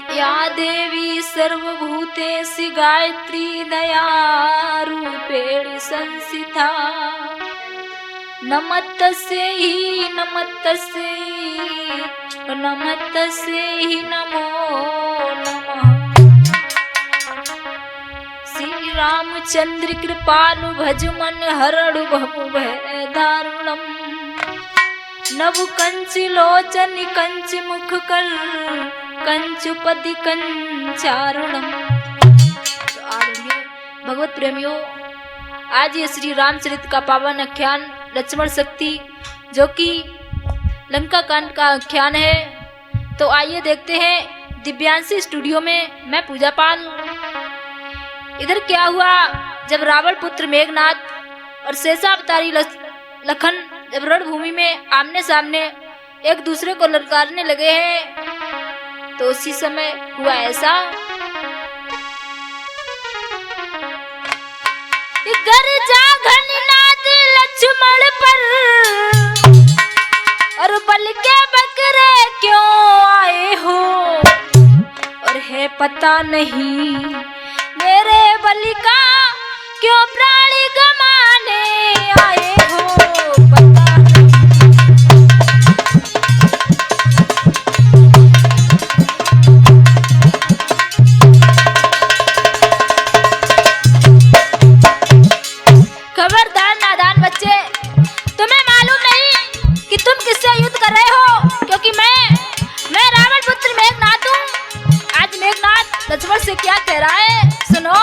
या देवी सर्वभूतेषु गायत्री दया रूपेण संस्थिता नमस्तस्यै नमस्तस्यै नमो नमः। श्री रामचंद्र कृपालु भज मन हरणु भव भय दारुणम नभ कंच लोचन कंच मुख कल कंचुपति कंचारुणम। भगवत प्रेमियों, आज ये श्री रामचरित का पावन आख्यान लक्ष्मण शक्ति जो कि लंका कांड का आख्यान है। तो आइए देखते हैं दिव्यांशी स्टूडियो में मैं पूजा पाल। इधर क्या हुआ जब रावण पुत्र मेघनाथ और शेषावतारी लखन जब रणभूमि में आमने सामने एक दूसरे को ललकारने लगे हैं, तो उसी समय हुआ ऐसा। गर्जा घननाद लक्ष्मण पर और बल के बकरे क्यों आए हो, और है पता नहीं मेरे बलि का क्यों प्राण गमाने आए हो, पता खबरदार नादान बच्चे, तुम्हें मालूम नहीं कि तुम किससे युद्ध कर रहे हो, क्योंकि मैं रावण पुत्र मेघनाथ हूँ। आज मेघनाथ लक्ष्मण से क्या कह रहा है, सुनो।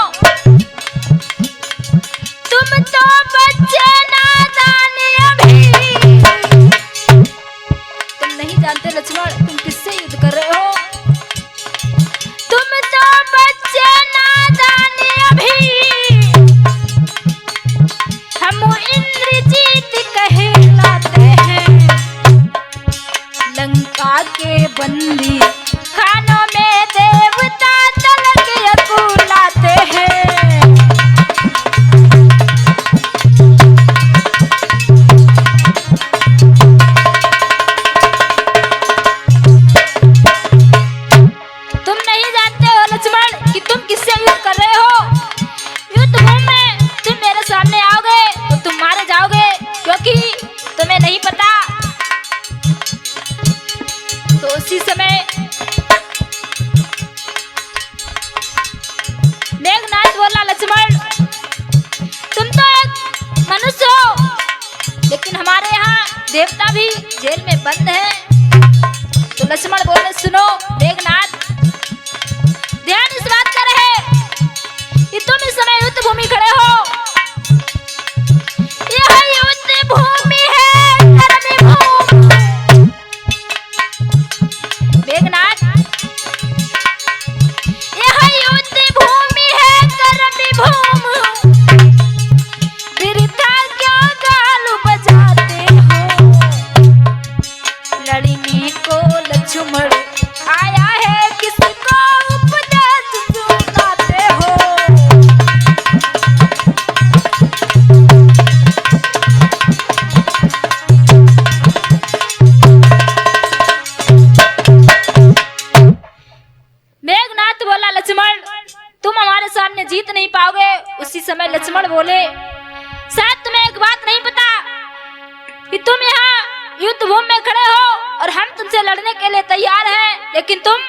तुम तो बच्चे नादान अभी, तुम नहीं जानते लक्ष्मण तुम किससे युद्ध कर रहे हो। तुम तो बच्चे नादान अभी, हम इंद्रजीत कहलाते हैं, लंका के बंदी खानों में देवता तलक यकुलाते हैं। तुम नहीं जानते हो लक्ष्मण कि तुम किससे युद्ध कर रहे हो। युद्ध भूमि में तुम मेरे सामने आओगे तो तुम मारे जाओगे, क्योंकि तुम्हें नहीं पता। तो उसी समय मेघनाथ बोला, लक्ष्मण तुम तो एक मनुष्य हो, लेकिन हमारे यहाँ देवता भी जेल में बंद है। तो लक्ष्मण बोले, सुनो मेघनाथ, ध्यान इस बात का रहे कि तुम इस समय युद्ध भूमि खड़े हो। यह युद्ध भूमि है कर्म भूमि। मेघनाथ, यह युद्ध भूमि है कर्म भूमि, बिरथा क्यों गालू बजाते हो। लड़ने को लक्ष्मण आया है, किसको उपदेश सुनाते हो। मेघनाथ बोला, लक्ष्मण तुम हमारे सामने जीत नहीं पाओगे। उसी समय लक्ष्मण बोले, शायद तुम्हें एक बात नहीं पता कि तुम यहाँ युद्ध भूमि में खड़े हो और हम तुमसे लड़ने के लिए तैयार हैं, लेकिन तुम।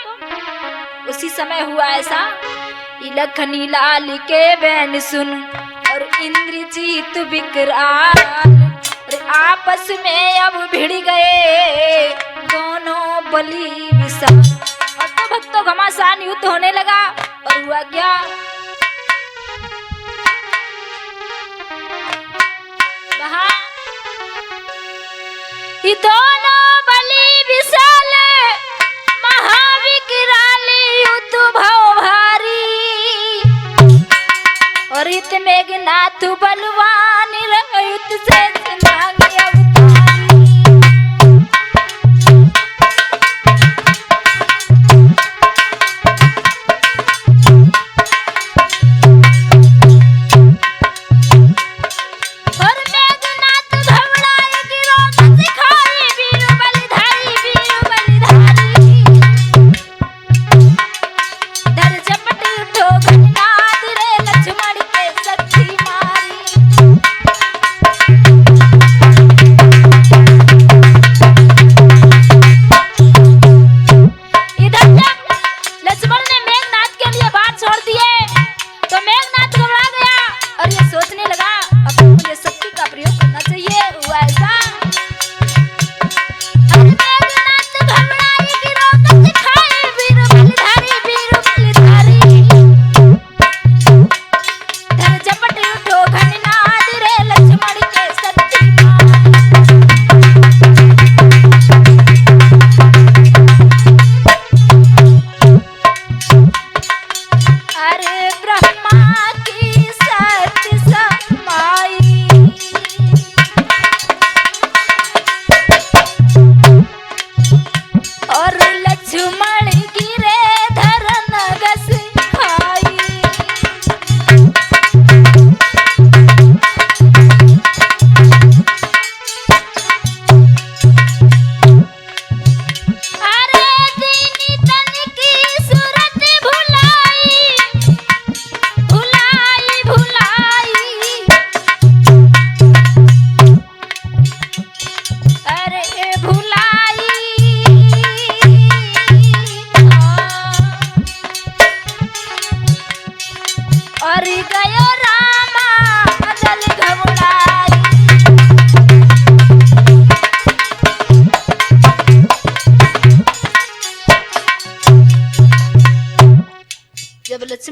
उसी समय हुआ ऐसा, लखनी लाल के बैन सुन और इंद्रजीत विकराल आपस में अब भिड़ गए दोनों बलि विशाल। और तो भक्तों घमासान युद्ध होने लगा। और हुआ क्या, ये दोनों बलि विशाल महाविकराल युद्ध भव भारी, और इत मेघनाथ बलवान युद्ध से नांगे अवतारी। और मेघनाथ घबराए गिरो सिखाई वीर बलिधारी वीर बलिधारी।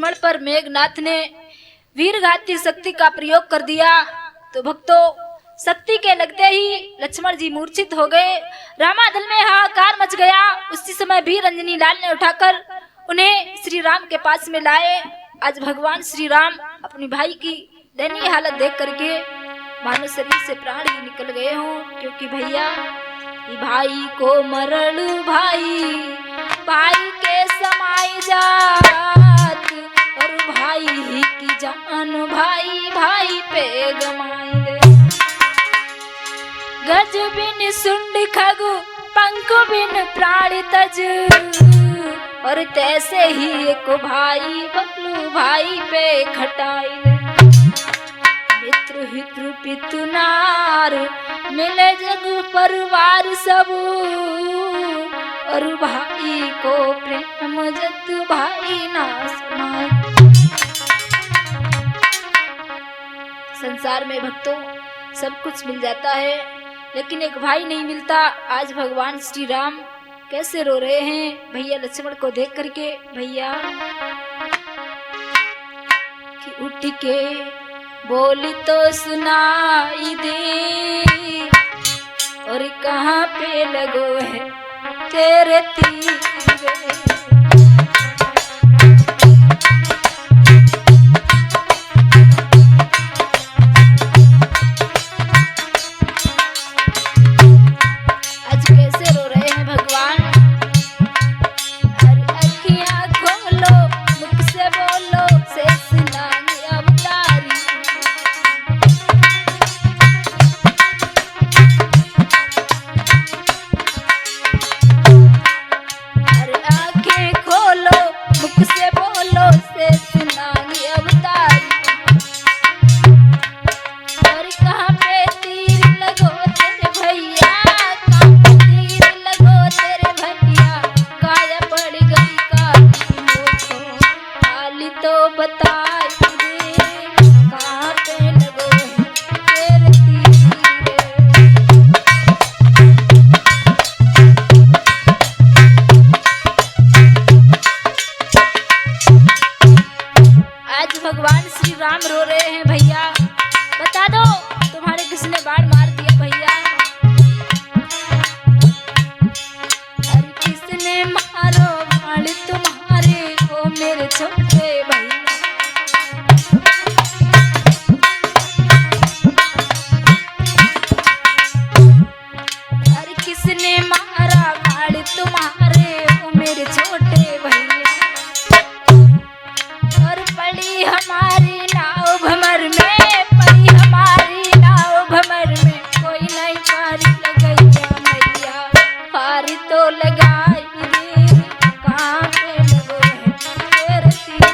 लक्ष्मण पर मेघनाथ ने वीरघाती शक्ति का प्रयोग कर दिया। तो भक्तों, शक्ति के लगते ही लक्ष्मण जी मूर्छित हो गए। रामादल में हाहाकार मच गया। उसी समय भी रंजनी लाल ने उठाकर उन्हें श्री राम के पास में लाए। आज भगवान श्री राम अपनी भाई की दयनीय हालत देख करके मानो शरीर से प्राण ही निकल गए हों, क्योंकि भैया भाई को मरण भाई के समाई जात, और भाई ही की जान भाई पे गमाई दे। गज बिन सुंड खगु पंख बिन प्राण तज, और तैसे ही एक भाई बबलू भाई पे खटाई दे। मित्र हित्र पितु नार मिले जग परिवार सब, और भाई को प्रेम जत भाई ना समाए। संसार में भक्तों सब कुछ मिल जाता है, लेकिन एक भाई नहीं मिलता। आज भगवान श्री राम कैसे रो रहे हैं भैया लक्ष्मण को देख करके। भैया कि उठ के बोली तो सुनाई दे, और कहाँ पे लगो है तेरे तीर। आज कैसे रो रहे हैं भगवान। अरे अखियाँ खोलो, मुख से बोलो, शेष नाग अवतारी। अरे आंखें खोलो, मुख से बोलो, शेष नाग अवतारी। और कहाँ पे तीर लगो तेरे भैया, कहाँ पे तीर लगो तेरे भैया। काया पड़ गई काली मुझको, काली तो बताई दे, कहाँ पे लगो है तेरे तीर। आज भगवान श्री राम रो रहे हैं। भैया बता दो, तुम्हारे किसने बाण मार दिया भैया। अरे किसने मारो बाण तुम्हारे, ओ मेरे छोटे भैया। अरे किसने मारा बाण तुम्हारे, ओ मेरे छोटे भैया। और पड़ी हमारी नाव भमर में, पड़ी हमारी नाव भमर में, कोई नहीं पारी लगैया मैया। पारी तो लगाई दे, कहाँ पे लगो है तेरे तीर।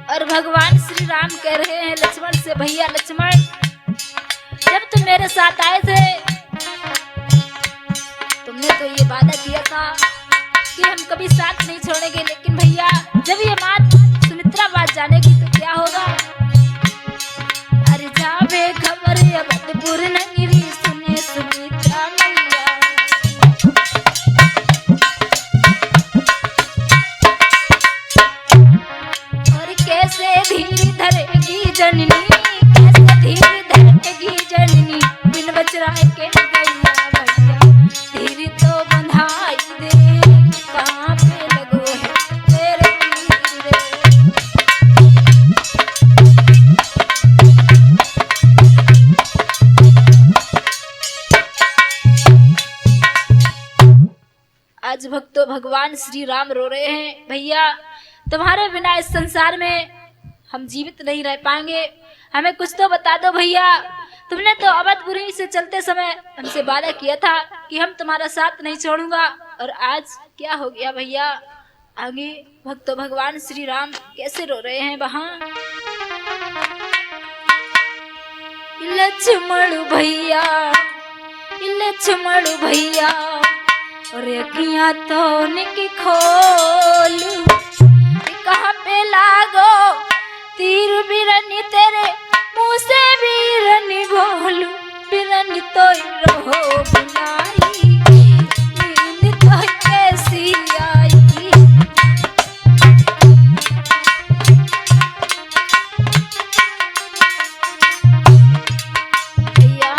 और भगवान श्री राम कह रहे हैं लक्ष्मण से, भैया लक्ष्मण, जब तुम मेरे साथ आए थे तुमने तो ये वादा किया था कि हम कभी साथ नहीं छोड़ेंगे, लेकिन भैया जब ये बात सुमित्रा बात जानेगी तो क्या होगा। अरे जावे खबर अवधपुर नगरी, सुने सुमित्रा मैया। और कैसे धीर धरेगी जननी, कैसे धीर धरेगी जननी, बिन बचराए के गैया भैया। धीर तो बंधाई दे, कहाँ पे लगो है तेरे तीर। आज भक्तों भगवान श्री राम रो रहे हैं। भैया तुम्हारे बिना इस संसार में हम जीवित नहीं रह पाएंगे, हमें कुछ तो बता दो भैया। तुमने तो अवधपुरी से चलते समय हमसे वादा किया था कि हम तुम्हारा साथ नहीं छोड़ूंगा, और आज क्या हो गया भैया। आगे भक्तों भगवान श्री राम कैसे रो रहे हैं वहां। लक्ष्मण भैया, लक्ष्मण भैया, और अखियां तो निकी खोल, कहाँ पे लागो तीर बिरनी तेरे मुंह से बिरनी बोलू बिरनी तो रहो बुलाई नींद तो कैसी आई भैया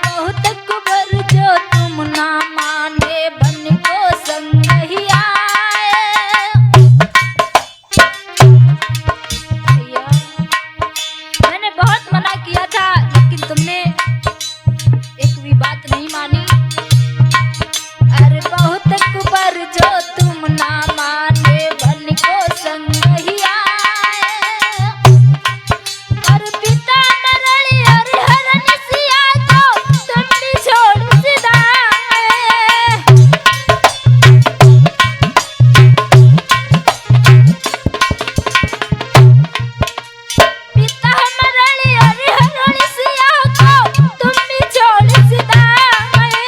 बहुत कुबर जो तुम ना माने बन को संग ही आए भैया मैंने बहुत मना किया था लेकिन तुमने एक भी बात नहीं मानी अरे बहुत कुबर जो तुम ना माने बन को संग ही आए और पिता मरली और हरन सिया को तुम भी छोड़ सिधाए पिता मरली और हरन सिया को तुम भी छोड़ सिधाए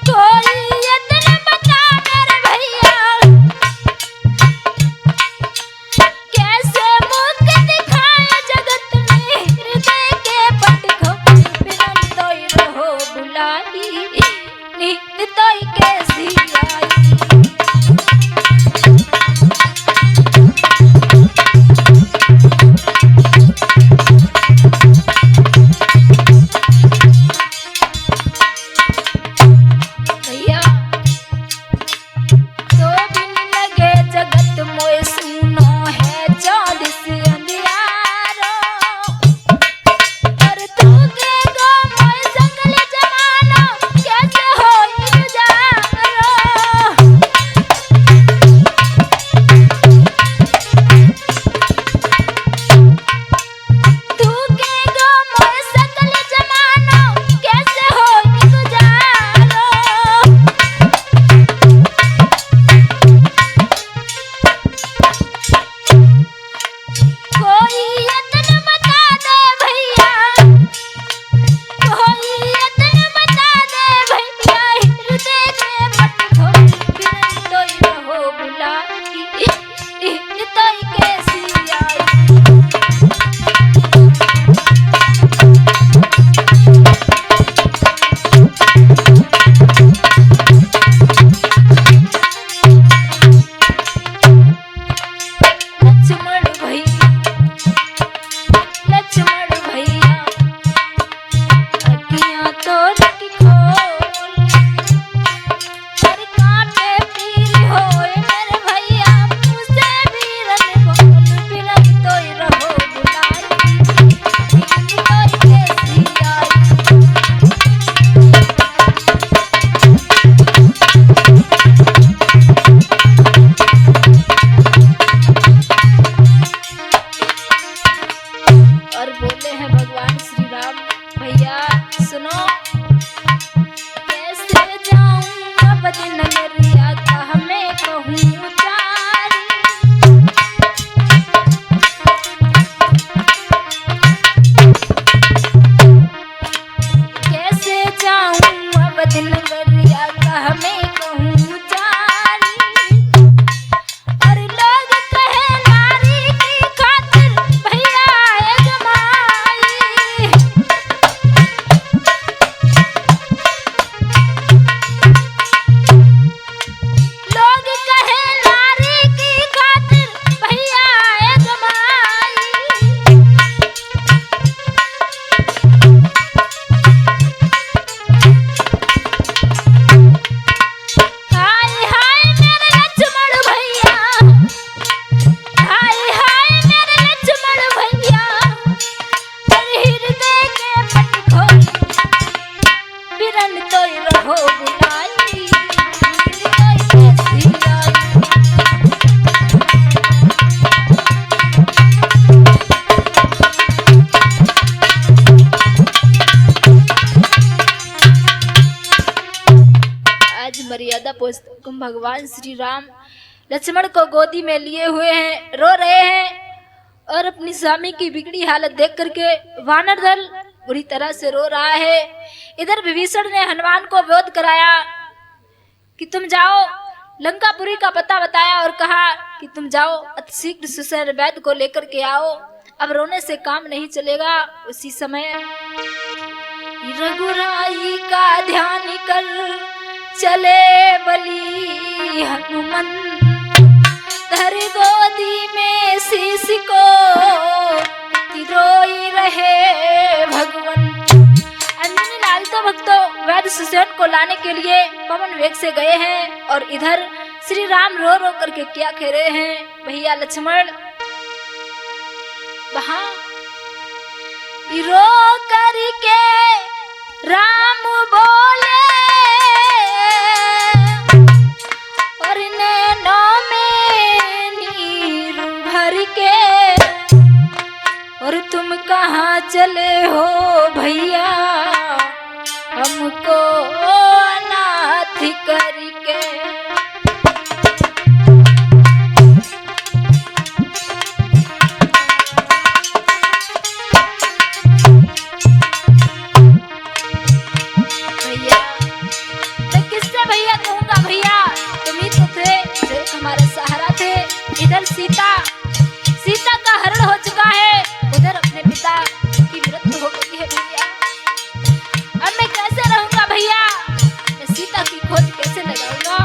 कोई यत्न बता मेरे भैया कैसे मुख दिखाए जगत में हृदय के पट को बिरन तोई रहो बुलाई नींद तोई कैसी आई भैया तो बिन लगे जगत मोय सुनो है 40 अंधियारो पर तू के गो मोय संगल जमाना कैसे हो गुजारो तू के गो मोय संगल जमाना कैसे हो गुजारो कोई यत्न बता दे भैया कोई यत्न बता दे भैया हृदय के पट खोल बिरन तोई रहो बुलाई नींद तोई कैसी आई लक्ष्मण भैया लक्ष्मण भैया अखियां तो रखी खोल पर कांटे पीर होए मेरे भैया मुझसे बिरन बोल बिरन तोई रहो बुलाई नींद तोई कैसी आई और बोले हैं भगवान श्री राम भैया सुनो कैसे जाऊं अब दिन नगरिया कह मैं कहूँ चारी कैसे जाऊं अब दिन नगरिया कह मैं कहूँ चारी और लोग कहे नारी की खातिर भैया है जमाई लोग कहे नारी की खातिर भैया है जमाई हाय हाय मेरे लक्ष्मण भैया हाय हाय मेरे लक्ष्मण भैया अरे हृदय के पट खोल बिरन तोई रहो बुलाई नींद तोई कैसी आई आज मर्यादा पुरुषोत्तम भगवान श्री राम लक्ष्मण को गोदी में लिए हुए हैं, रो रहे हैं और अपनी स्वामी की बिगड़ी हालत देख करके वानर दल बुरी तरह से रो रहा है। इधर विभीषण ने हनुमान को विरोध कराया कि तुम जाओ लंकापुरी का पता बताया और कहा कि तुम जाओ अति शीघ्र सुसैन वैद्य को लेकर के आओ, अब रोने से काम नहीं चलेगा। उसी समय रघुराई का ध्यान कर चले बली हनुमंत, धर गोदी में शीश को रोई रहे भगवन। अंजनी लाल तो भक्तों वैद्य सुसैन को लाने के लिए पवन वेग से गए हैं और इधर श्री राम रो रो करके क्या कह रहे हैं, भैया लक्ष्मण वहां रो करके राम बोले और नैनों में नीर भर के, और तुम कहाँ चले हो भैया हमको अनाथ करके। भैया मैं किससे भैया कहूँगा, भैया तुम ही तो थे जो हमारे सहारा थे। इधर सीता का हरण हो चुका है, उधर अपने पिता की मृत्यु हो गई है भैया। अब मैं कैसे रहूंगा भैया, मैं सीता की खोज कैसे लगाऊंगा।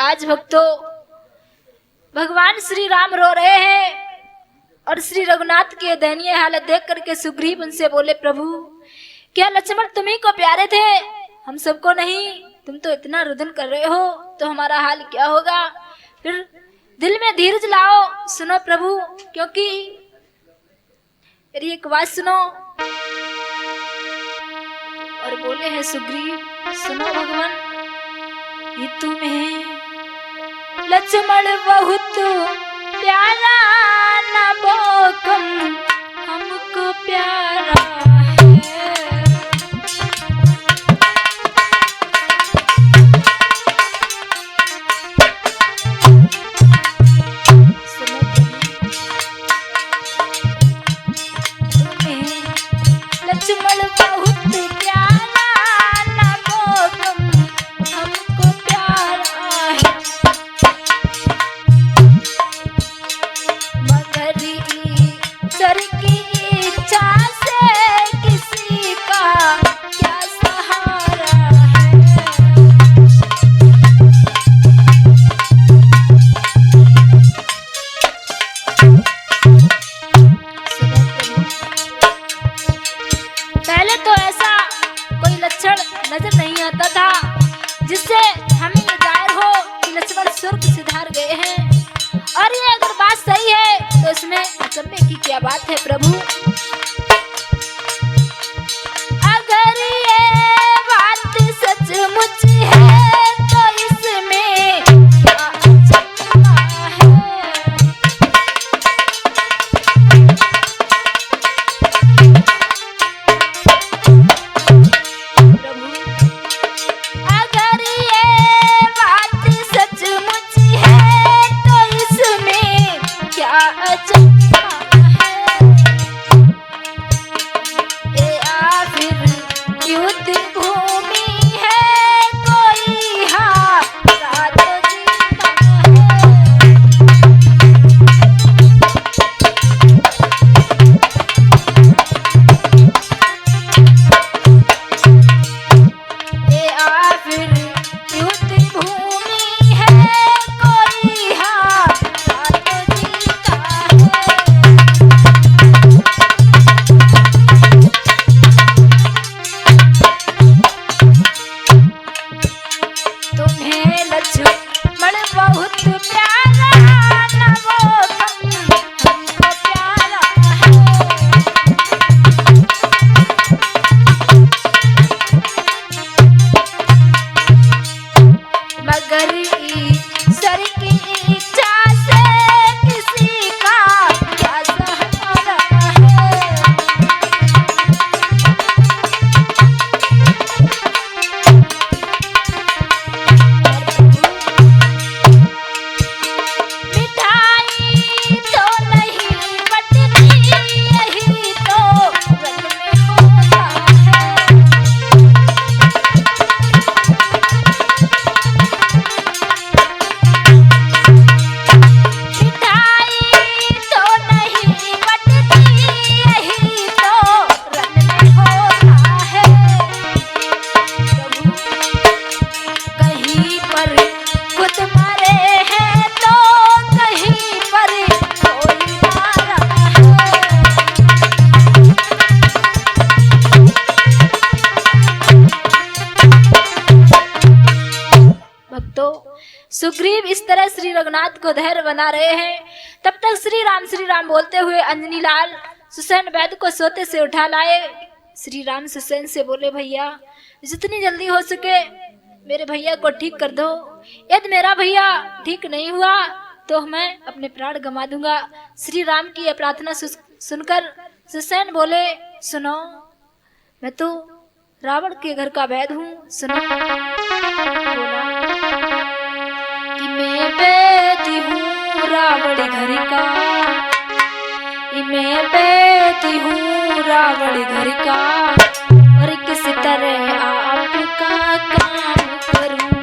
आज भक्तों भगवान श्री राम रो रहे हैं और श्री रघुनाथ की दयनीय हालत देख करके सुग्रीव उनसे बोले, प्रभु क्या लक्ष्मण तुम्ही को प्यारे थे, हम सबको नहीं? तुम तो इतना रुदन कर रहे हो तो हमारा हाल क्या होगा? फिर दिल में धीरज लाओ, सुनो प्रभु, क्योंकि मेरी एक बात सुनो। और बोले हैं सुग्रीव, सुनो भगवान, ये तुम्हें लक्ष्मण बहुत प्यारा ना बोकम हमको प्यारा है। सुनो तुम्हें लक्ष्मण बहुत प्यारा ना बोकम हमको प्यारा है। मगर सर की इच्छा से किसी का क्या सहारा है। पहले तो ऐसा कोई लक्षण नजर नहीं आता था जिससे हमें ये जाहिर हो कि लक्ष्मण स्वर्ग सिधार गए हैं। और ये अगर बात सही है तो इसमें अचंभे की क्या बात है प्रभु? अगर ये बात सचमुच है तो इसमें क्या अचंभा है? प्रभु अगर ये बात सचमुच है तो इसमें क्या अचंभा है? ये आखिर युद्ध भूमि है, कोई हारा तो जीता है। ये आखिर युद्ध भूमि है, कोई हारा तो जीता है। तुम्हें लक्ष्मण बहुत प्यारा ना बोकम हमको प्यारा है। मगर ईश्वर की इच्छा से किसी का क्या सहारा है। मिठाई तो नहीं बटती, यही तो रन में होता है। मिठाई तो नहीं बटती, यही तो रन में होता है। प्रभु कहीं पर खुद मरे हैं तो कहीं पर कोई मारा है। भक्तों सुग्रीव इस तरह श्री रघुनाथ को धैर्य बना रहे हैं। तब तक श्री राम बोलते हुए अंजनी लाल सुसैन वैद्य को सोते से उठा लाए। श्री राम सुसैन से बोले, भैया जितनी जल्दी हो सके मेरे भैया को ठीक कर दो। यदि मेरा भैया ठीक नहीं हुआ तो मैं अपने प्राण गंवा दूंगा। श्री राम की यह प्रार्थना सुनकर सुसैन बोले, सुनो मैं तो रावण के घर का वैद्य हूँ। सुनो बोला कि मैं वैद्य हूँ रावण घर का, कि मैं वैद्य हूँ रावण घर का, और किस तरह आपका काम करूं।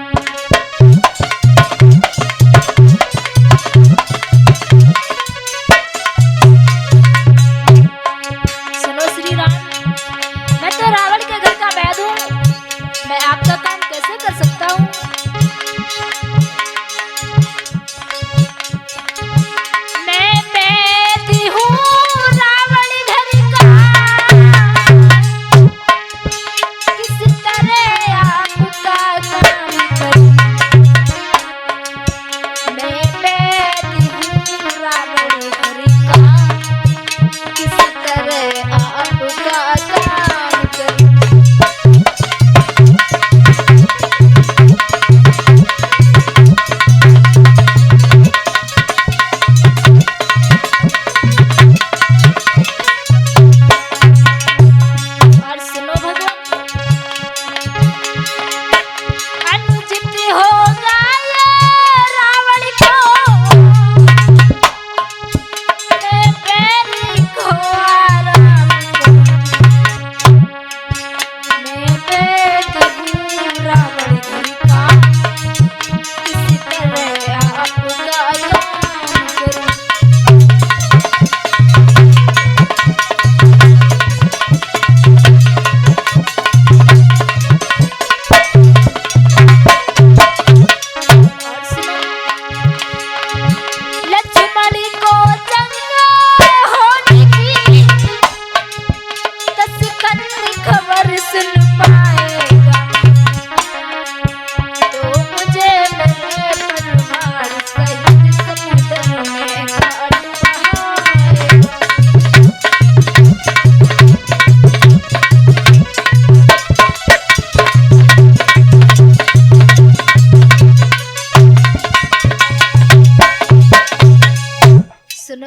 सुनो श्री राम, मैं तो रावण के घर का वैद्य हूँ, मैं आपका काम कैसे कर सकता हूँ?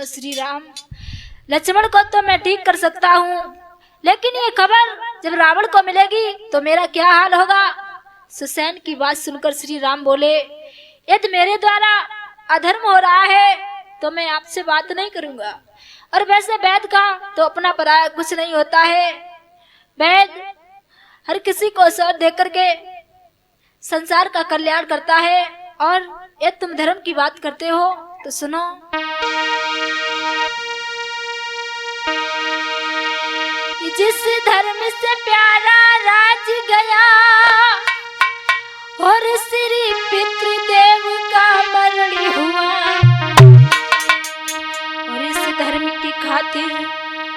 श्री राम, लक्ष्मण को तो मैं ठीक कर सकता हूँ, लेकिन ये खबर जब रावण को मिलेगी तो मेरा क्या हाल होगा। सुसैन की बात सुनकर श्री राम बोले, यदि मेरे द्वारा अधर्म हो रहा है तो मैं आपसे बात नहीं करूंगा, और वैसे वैद का तो अपना पराया कुछ नहीं होता है। वैद हर किसी को अवसर दे करके संसार का कल्याण करता है। और यदि तुम धर्म की बात करते हो तो सुनो, जिस धर्म से प्यारा राज गया और श्री पितृदेव का मरण हुआ, और इस धर्म की खातिर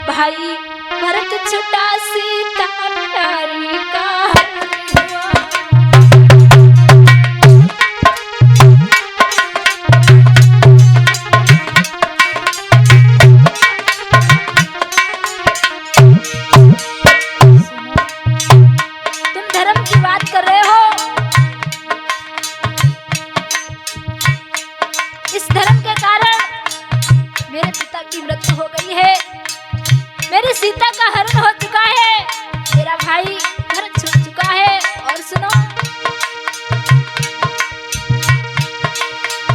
भाई भरत छुटा सीता प्यारी का हुआ। तुम धर्म की बात कर रहे हो, इस धर्म के कारण मेरे पिता की मृत्यु हो गई है, मेरी सीता का हरण हो चुका है, मेरा भाई भरत छूट चुका है। और सुनो,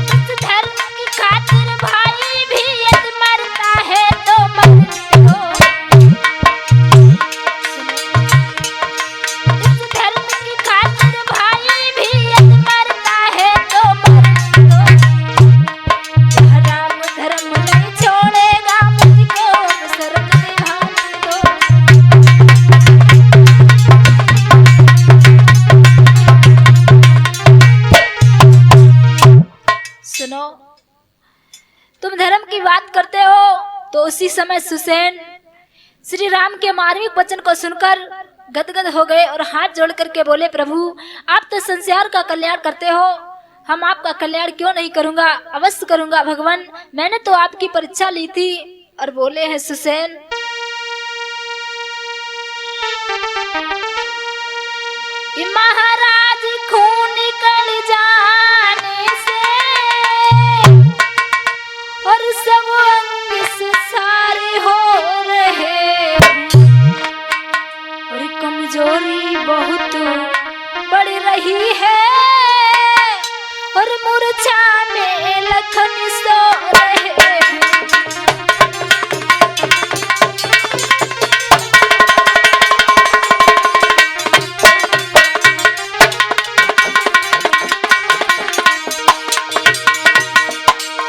इस धर्म की खातिर भाई भी यदि मरता है तो मरते हो। इस धर्म की खातिर भाई भी यदि मरता है तो मरते हो। राम धर्म नहीं छोड़ेगा मुझको, शरण निभाने दो। सुनो, तुम धर्म की बात करते हो तो उसी समय सुसैन श्री राम के मार्मिक वचन को सुनकर गदगद हो गए और हाथ जोड़ करके बोले, प्रभु आप तो संसार का कल्याण करते हो, हम आपका कल्याण क्यों नहीं करूंगा, अवश्य करूंगा भगवान, मैंने तो आपकी परीक्षा ली थी। और बोले हैं सुसैन, महाराज खून निकल जाने से और सब अंग से सारे हो रहे हैं, और कमजोरी बहुत बढ़ रही है, और मूर्छा में लखन सो रहे हैं।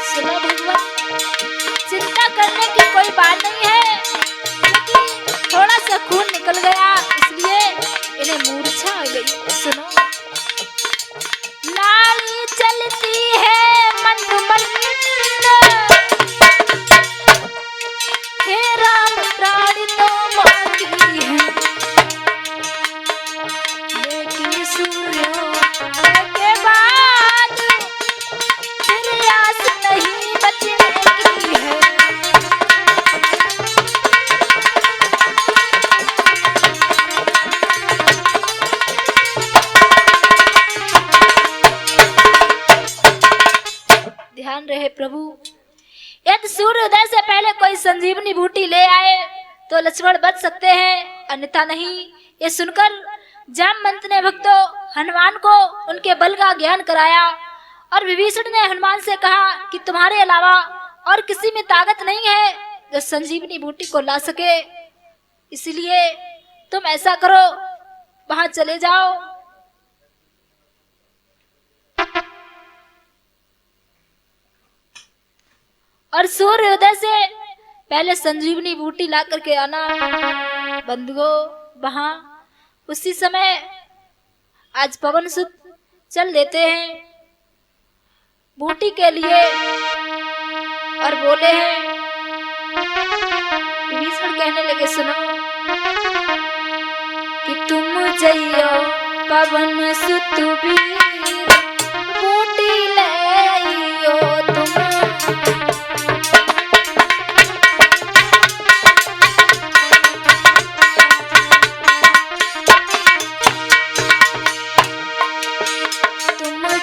सुनो भगवान, चिंता करने की कोई बात नहीं है, क्योंकि थोड़ा सा खून निकल गया इसलिए इन्हें मूर्छा आ गई। सुनो, नाली चलती है मंद मंद, हे राम प्राण तो मांगी है, लेकिन सूर्योदय के बाद फिर आस नहीं बचने की है। ध्यान रहे प्रभु, यदि सूर्योदय से पहले कोई संजीवनी बूटी ले आए तो लक्ष्मण बच सकते हैं, अन्यथा नहीं। ये सुनकर जामवंत ने भक्तों हनुमान को उनके बल का ज्ञान कराया, और विभीषण ने हनुमान से कहा कि तुम्हारे अलावा और किसी में ताकत नहीं है जो संजीवनी बूटी को ला सके, इसलिए तुम ऐसा करो, वहां चले जाओ। और सूर्योदय से पहले संजीवनी बूटी ला करके आना। बंधुओं, वहां उसी समय आज पवन सुत चल देते हैं बूटी के लिए, और बोले हैं, विभीषण कहने लगे, सुनो कि तुम जइयो पवन सुत वीर, बूटी लइयो तुम।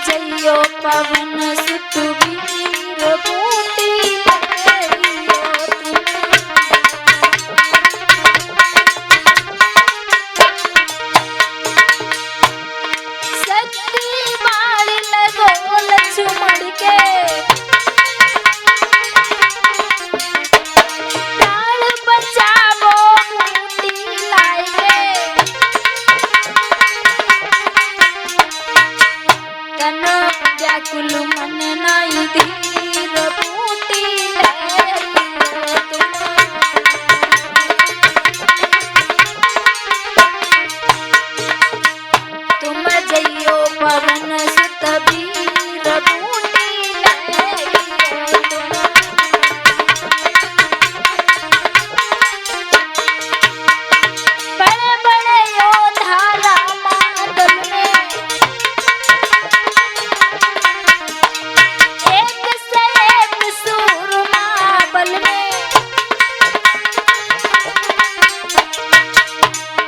जइयो पवन सुत वीर, बूटी लइयो। व्याकुल मन नाई धीर बूटी तुम जइयो पवन सुत वीर बूटी बड़े बड़े योद्धा रामादल में एक से एक सूरमा बल में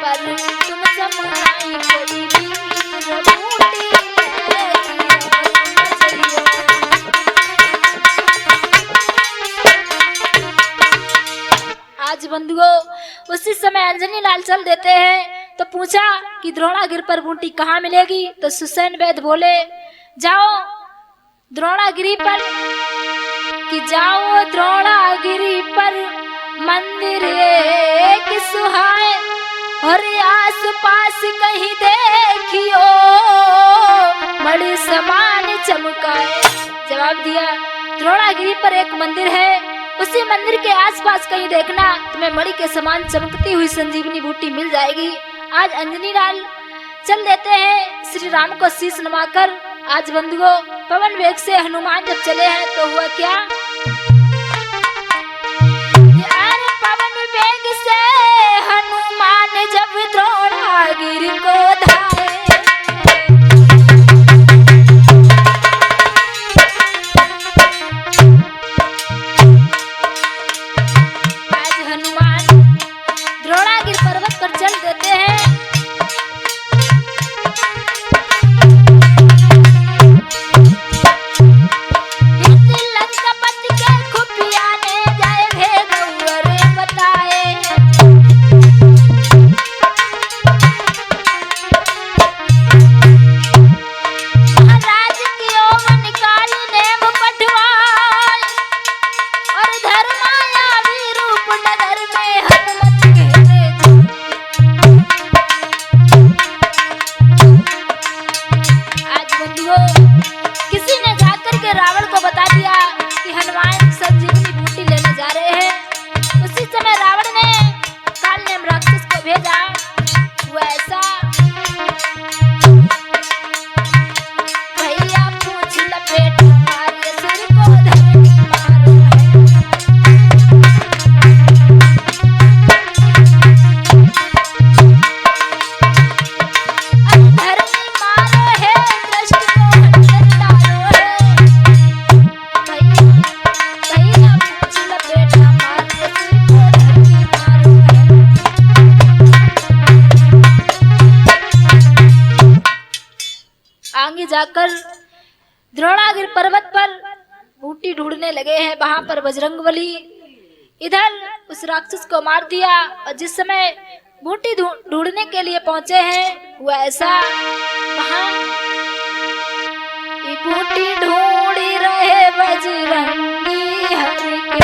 पर तुम समाई कोई वीर बूटी आज बंधुओं उसी समय अंजनी लाल चल देते हैं। तो पूछा कि द्रोणागिरी पर बूटी कहाँ मिलेगी? तो सुसैन वैद्य बोले जाओ द्रोणागिरी पर, कि जाओ द्रोणागिरी पर मंदिर एक सुहाए और आस पास कहीं देखियो बड़े समान चमकाए। जवाब दिया द्रोणागिरी पर एक मंदिर है, उसी मंदिर के आसपास कहीं देखना तुम्हें मणि के समान चमकती हुई संजीवनी बूटी मिल जाएगी। आज अंजनी लाल चल देते हैं श्री राम को शीश नवाकर। आज बंधुओं पवन वेग से हनुमान जब चले हैं तो हुआ क्या? यार पवन वेग से हनुमान जब द्रोणागिरी को धाए, चल देते हैं। लंकापति के खुफिया ने जाए भेगौर बताए, महाराज की ओवन काली नेम पठवाए और धर्मायावी रूप नगर में हनुमत घेरे। किसी ने जाकर के रावण को बता दिया कि हनुमान संजीवनी बूटी लेने जा रहे हैं। उसी समय रावण ने काल नेम राक्षस को भेजा। वो ऐसा भैया पूछ लपेट मारे सिर को धरती मारो आगे जाकर द्रोणागिरी पर्वत पर बूटी ढूंढने लगे हैं। वहां पर बजरंगबली इधर उस राक्षस को मार दिया और जिस समय बूटी ढूंढने के लिए पहुंचे हैं वो ऐसा वहां बूटी ढूंढी रहे बजरंगी हरि के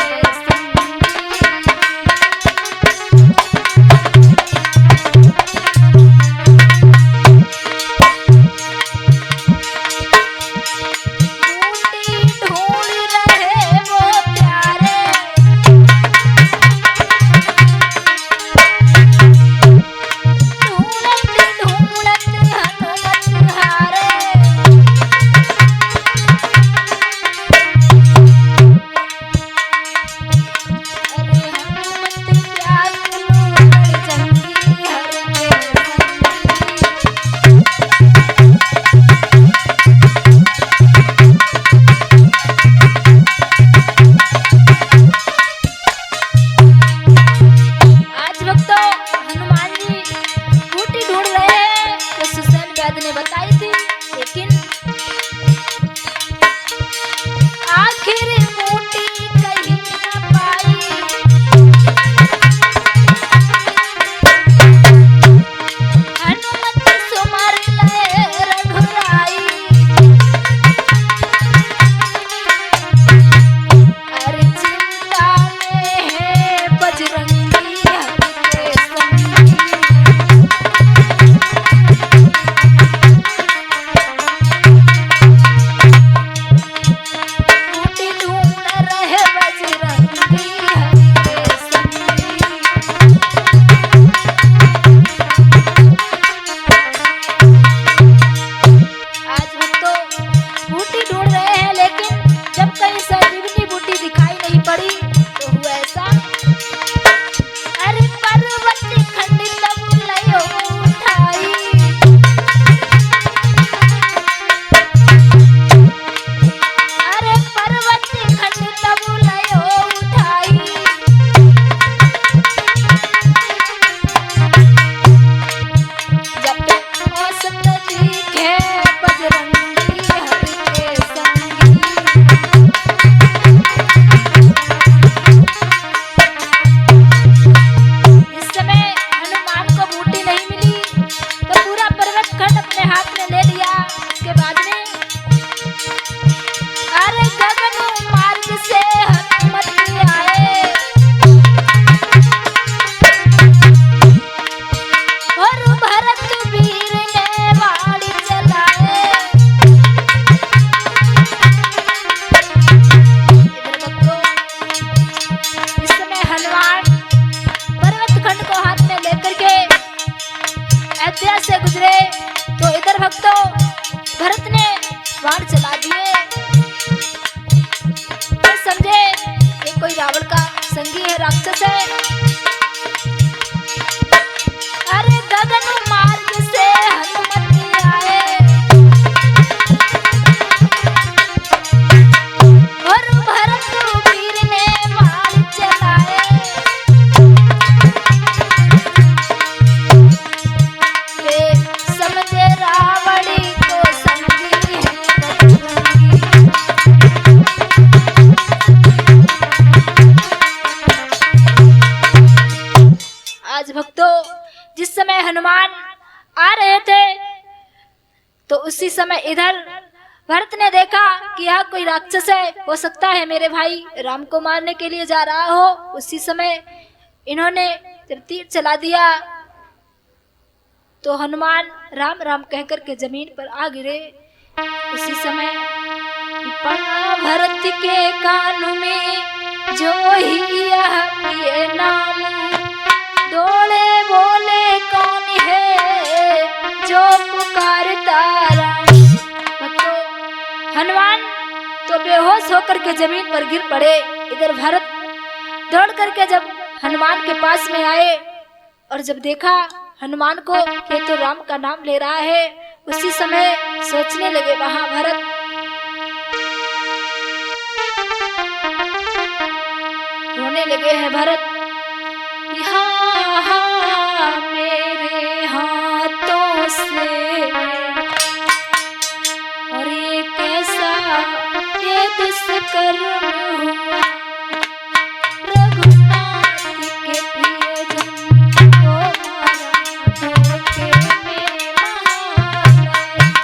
तो उसी समय इधर भरत ने देखा कि यह कोई राक्षस है, हो सकता है मेरे भाई राम को मारने के लिए जा रहा हो। उसी समय इन्होंने जब तीर चला दिया तो हनुमान राम राम कहकर के जमीन पर आ गिरे। उसी समय पड़ा भरत के कान में जो ही यह प्रिय नाम, दौड़े बोले कौन है जो पुकारता राम। तो हनुमान तो बेहोश होकर के जमीन पर गिर पड़े। इधर भरत दौड़ करके जब हनुमान के पास में आए और जब देखा हनुमान को कि तो राम का नाम ले रहा है, उसी समय सोचने लगे वहां भरत रोने लगे हैं भरत, यहाँ मेरे हाथों से और ये कैसा ये दुष्कर्म हुआ, रघुनाथ के प्रियजन को मारा, धोखे में महालय हुआ।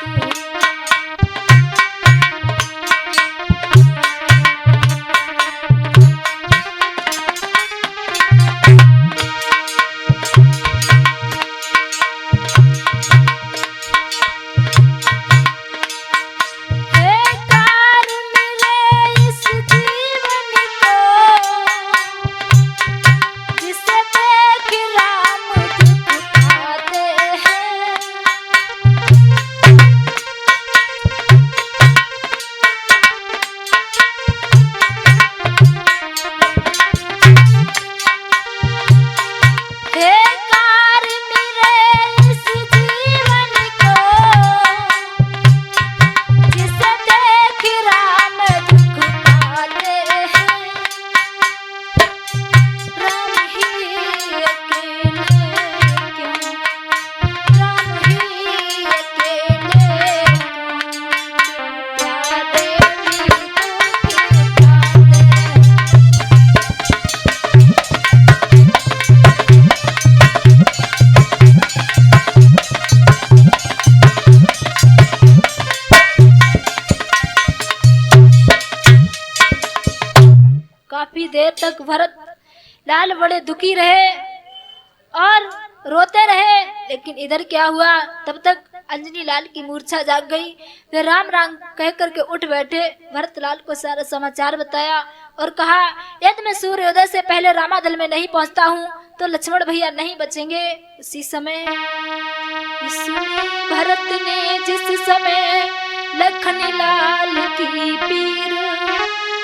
काफी देर तक भरत लाल बड़े दुखी रहे और रोते रहे, लेकिन इधर क्या हुआ, तब तक अंजनी लाल की मूर्छा जाग गई। वे राम राम कह करके उठ बैठे। भरत लाल को सारा समाचार बताया और कहा, यदि मैं सूर्योदय से पहले रामादल में नहीं पहुंचता हूँ तो लक्ष्मण भैया नहीं बचेंगे। उसी समय भरत ने जिस समय लखन लाल की पीर,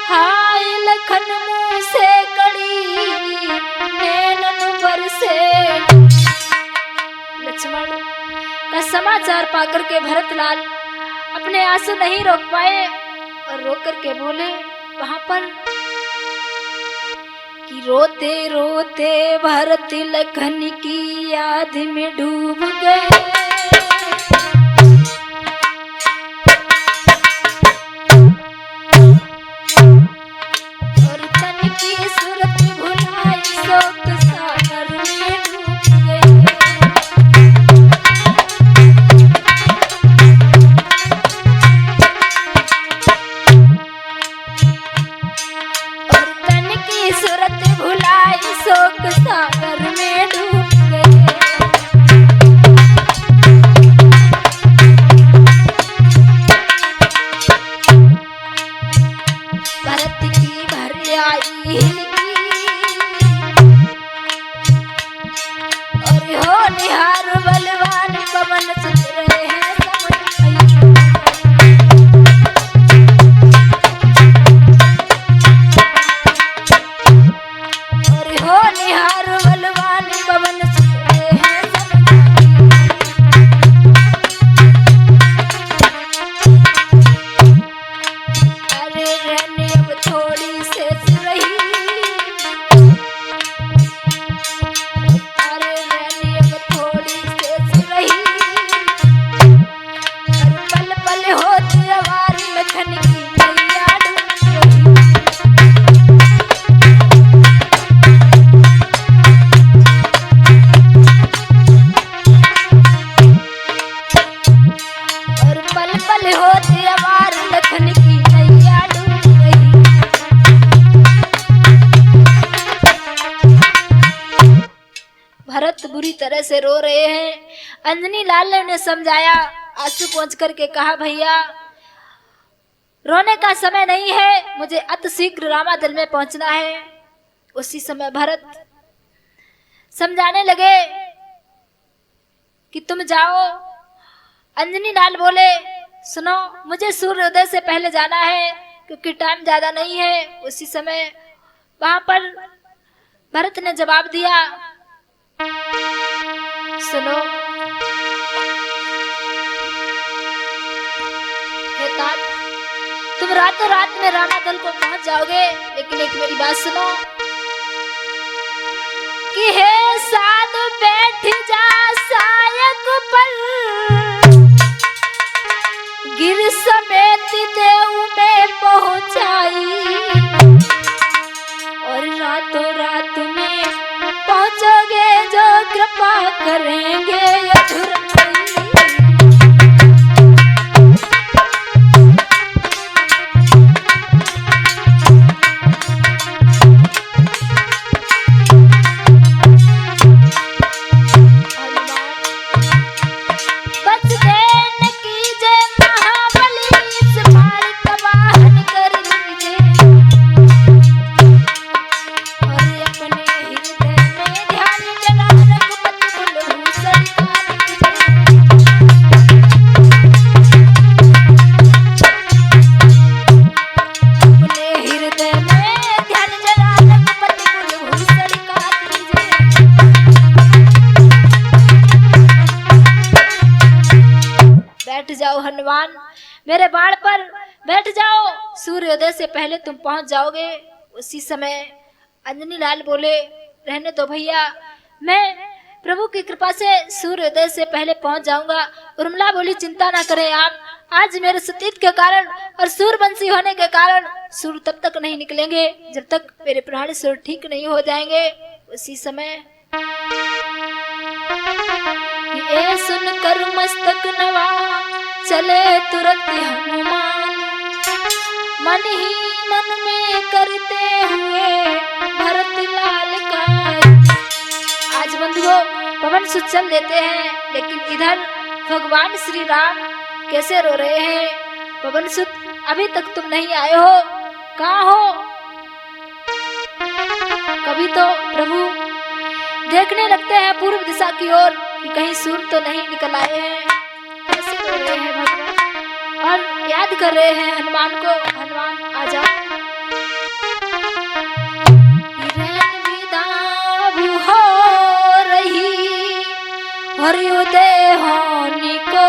हाय लखन मुंह से कड़ी नैनन बरसे। लक्ष्मण का समाचार पाकर के भरत लाल अपने आंसू नहीं रोक पाए और रो करके बोले वहां पर कि रोते रोते भरत लखन की याद में डूब गए। थोड़ी से रही बुरी तरह से रो रहे हैं। अंजनी लाल ने उन्हें समझाया, आंसू पहुंच करके कहा, भैया रोने का समय नहीं है, मुझे अति शीघ्र रामादल में पहुंचना है। उसी समय भरत समझाने लगे कि तुम जाओ। अंजनी लाल बोले, सुनो, मुझे सूर्योदय से पहले जाना है क्योंकि टाइम ज्यादा नहीं है। उसी समय वहां पर भरत ने जवाब दिया, सुनो हे तात, तुम रातों रात में रामादल को पहुंच जाओगे, लेकिन एक मेरी बात सुनो कि हे साधु बैठ जा सायक पर, गिर समेत देव में पहुंचाई, और रातों रात में पहुंचोगे जो कृपा करेंगे अधूरमयी। हनुमान, मेरे बाण पर बैठ जाओ, सूर्योदय से पहले तुम पहुंच जाओगे। उसी समय अंजनी लाल बोले, रहने दो भैया, मैं प्रभु की कृपा से सूर्योदय से पहले पहुंच जाऊंगा। उर्मिला बोली, चिंता ना करें आप, आज मेरे सतीत के कारण और सूरवंशी होने के कारण सूर्य तब तक नहीं निकलेंगे जब तक मेरे प्राण सूर्य ठीक नहीं हो जाएंगे। उसी समय ये सुनकर मस्तक नवा चले तुरंत हनुमान, मन ही मन में करते हुए भरत लाल का। आज बंधुओं पवन सुत चल देते हैं, लेकिन इधर भगवान श्री राम कैसे रो रहे हैं। पवन सुत अभी तक तुम नहीं आए हो, कहाँ हो? कभी तो प्रभु देखने लगते हैं पूर्व दिशा की ओर कि कहीं सूर्य तो नहीं निकल आए हैं। कैसे रो रहे हैं भगवान और याद कर रहे हैं हनुमान को, हनुमान आ जाओ। हो रही हरियोदय होने को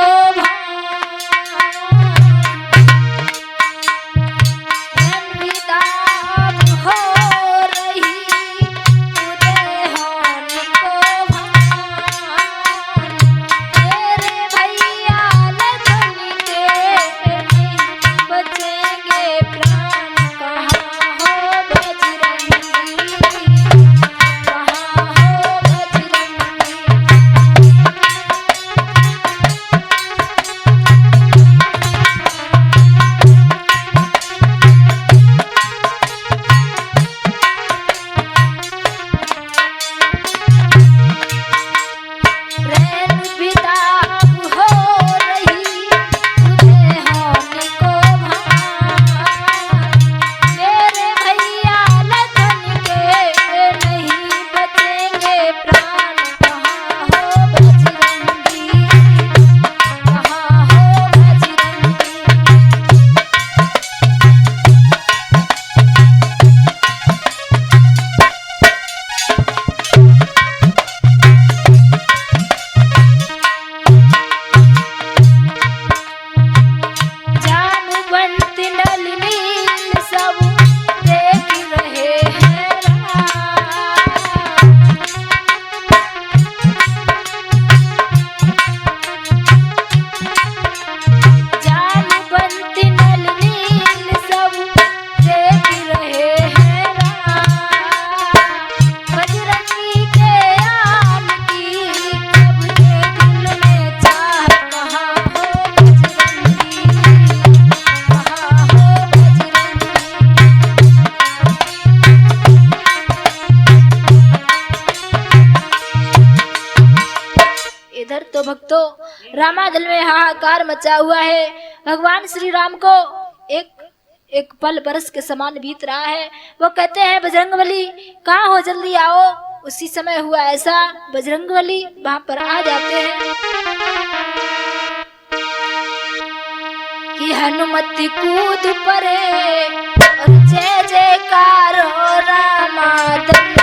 रामादल में हाहाकार मचा हुआ है। भगवान श्री राम को एक पल बरस के समान बीत रहा है। वो कहते हैं बजरंगबली कहाँ हो, जल्दी आओ। उसी समय हुआ ऐसा, बजरंगबली वहां पर आ जाते हैं कि हनुमति कूद पड़े और जय जयकार हो रामादल